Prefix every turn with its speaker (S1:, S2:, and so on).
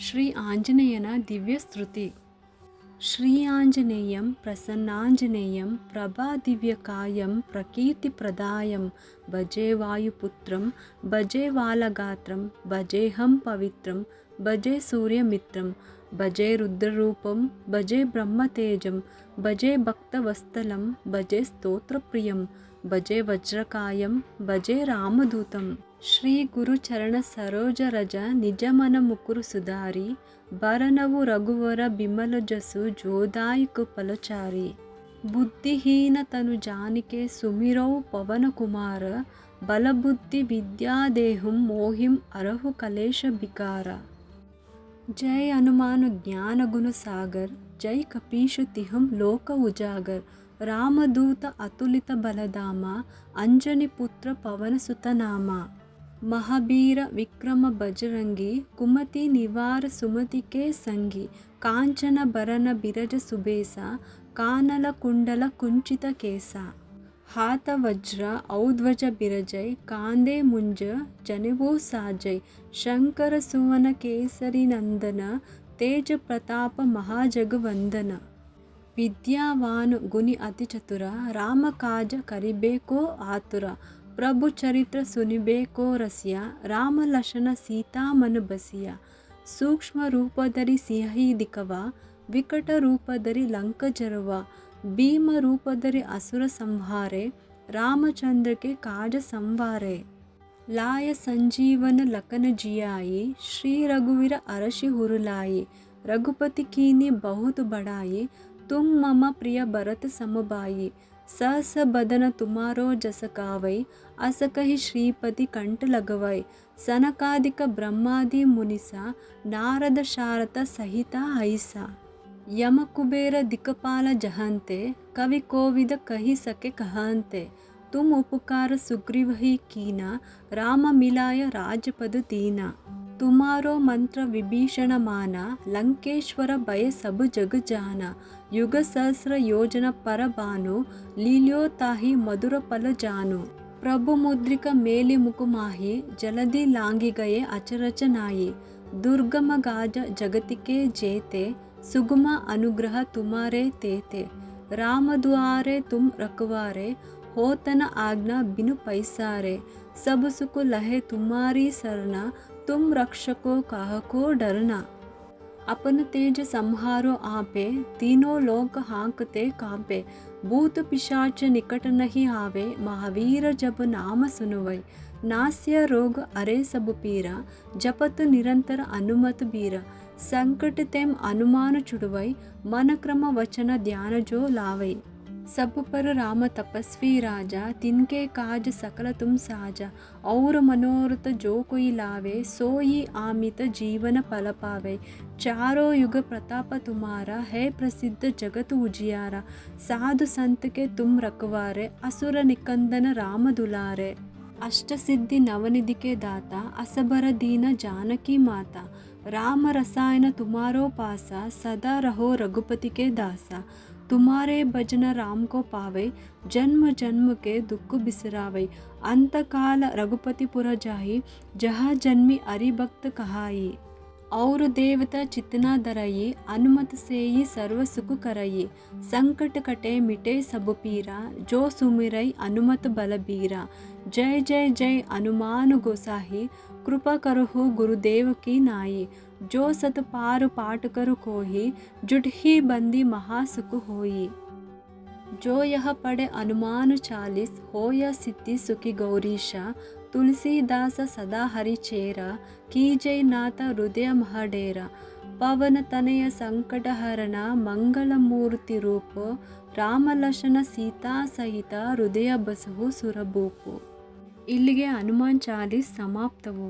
S1: ಶ್ರೀ ಆಂಜನೇಯನ ದಿವ್ಯಸ್ತುತಿ. ಶ್ರೀ ಆಂಜನೇಯಂ ಪ್ರಸನ್ನಾಂಜನೇಯಂ ಪ್ರಭಾದಿವ್ಯಕಾಯಂ ಪ್ರಕೀರ್ತಿಪ್ರದಾಯಂ ಭಜೆ ವಾಯುಪುತ್ರಂ ಭಜೆ ವಾಲಗಾತ್ರಂ ಭಜೇಹಂ ಪವಿತ್ರಂ ಭಜೆ ಸೂರ್ಯಮಿತ್ರಂ ಭಜೆ ರುದ್ರರೂಪಂ ಭಜೆ ಬ್ರಹ್ಮತೇಜಂ ಭಜೆ ಭಕ್ತವತ್ಸಲಂ ಭಜೆ ಸ್ತೋತ್ರಪ್ರಿಯಂ ಭಜೆ ವಜ್ರಕಾಯಂ ಭಜೆ ರಾಮದೂತಂ. ಶ್ರೀ ಗುರುಚರಣ ಸರೋಜ ರಜ ನಿಜಮನ ಮುಕುರು ಸುಧಾರಿ ಬರನವು ರಘುವರ ಬಿಮಲ ಜಸು ಜೋದಾಯಿಕ ಫಲಚಾರಿ. ಬುದ್ಧಿಹೀನ ತನು ಜಾನಿಕೆ ಸುಮಿರೌ ಪವನ ಕುಮಾರ ಬಲಬುದ್ಧಿ ವಿದ್ಯಾದೇಹುಂ ಮೋಹಿಂ ಅರಹು ಕಲೇಶ ಬಿಕಾರ. जय हनुमान ज्ञान गुण सागर जय कपीशु तिहम लोक उजागर. रामदूत अतुलित बलधाम अंजनी पुत्र पवन सुत नाम. महावीर विक्रम बजरंगी कुमति निवार सुमति के संगी. कांचन बरन बिरज सुबेसा कानल कुंडल कुंचित केसा. हाथ वज्र औध्वज बिरजय कांदे मुंज जनेवो साजय. शंकर सुवन केसरी नंदन तेज प्रताप महाजगवंदन. विद्यावान गुणी अति चतुर राम काज करिबेको आतुर. प्रभु चरित्र सुनिबेको रसिया राम लक्षण सीता मन बसिया. सूक्ष्म रूप धरि सिंहि दिखव विकट रूप धरि लंक जरव. भीम रूप धरि असुर संहारे रामचंद्र के काज संवारे. लाय संजीवन लखन जियाई श्री रघुवीर अरशि हुरुलाई. रघुपति कीनी बहुत बड़ाई तुम मम प्रिय भरत समबाई. सहस बदन तुम्हारो जस गावै अस कहि श्रीपति कंठ लगवै. सनकादिक ब्रह्मादि मुनिसा नारद शारद सहिता ऐसा. यम कुबेर दिक्पाल जहंते कवि कोविद कही सके कहंते. तुम उपकार सुग्रीव ही कीना राम मिलाय राजपद दीना. तुम्हारो मंत्र विभीषण माना लंकेश्वर भय सब जग जाना. युग सहस्र योजन पर भानु लील्यो ताहि मधुर पल जानु. प्रभु मुद्रिक मेलि मुकुमाही जलधि लांगी गए अचरच नाई. दुर्गम गाज जगतिके जेते सुगम अनुग्रह तुम्हारे तेते. राम दुआरे तुम रखवारे होतन आज्ञा बिनु पैसारे. सब सुख लहे तुम्हारी सरना तुम रक्षको काहको डरना. अपन तेज संहारो आपे तीनों लोक हाँकते कांपे. भूत पिशाच निकट नहीं आवे महावीर जब नाम सुनवै. नास्य रोग अरे सब पीरा जपत निरंतर अनुमत बीरा. संकट तेम अनुमान छुड़वै मन क्रम वचन ध्यान जो लावै. सब पर राम तपस्वी राजा तिनके काज सकल तुम साजा. और मनोरथ जो कोई लावे सोई आमित जीवन पल पावे. चारों युग प्रताप तुम्हारा है प्रसिद्ध जगत उजियारा. साधु संत के तुम रखवारे असुर निकंदन राम दुलारे. अष्ट सिद्धि नवनिधि के दाता असबर दीन जानकी माता. राम रसायन तुम्हारो पासा सदा रहो रघुपति के दासा. तुम्हारे भजन राम को पावे जन्म जन्म के दुख बिसरावे. अंतकाल रघुपति पुर जाहि जहाँ जन्मी हरि भक्त कहाई. और देवता चितना धरई अनुमत से ही सर्व सुख करई. संकट कटे मिटे सब पीरा जो सुमिरई अनुमत बलबीरा. जय जय जय हनुमान गोसाही कृपा करहु गुरुदेव की नाई. जो सत पार पाठ कर कोही जुट ही बंदी महासुख होई. जो यह पढ़े हनुमान चालीस हो या सिद्धि सुखी गौरीशा. तुलसीदास सदा हरि चेरा की जय नाथ हृदय महडेरा. पवन तनय संकट हरण मंगल मूर्ति रूप. राम लक्षण सीता सहिತ ಹೃದಯ ಬಸವು ಸುರಭೂಪು. ಇಲ್ಲಿಗೆ ಹನುಮಾನ್ ಚಾಲೀಸ್ ಸಮಾಪ್ತವು.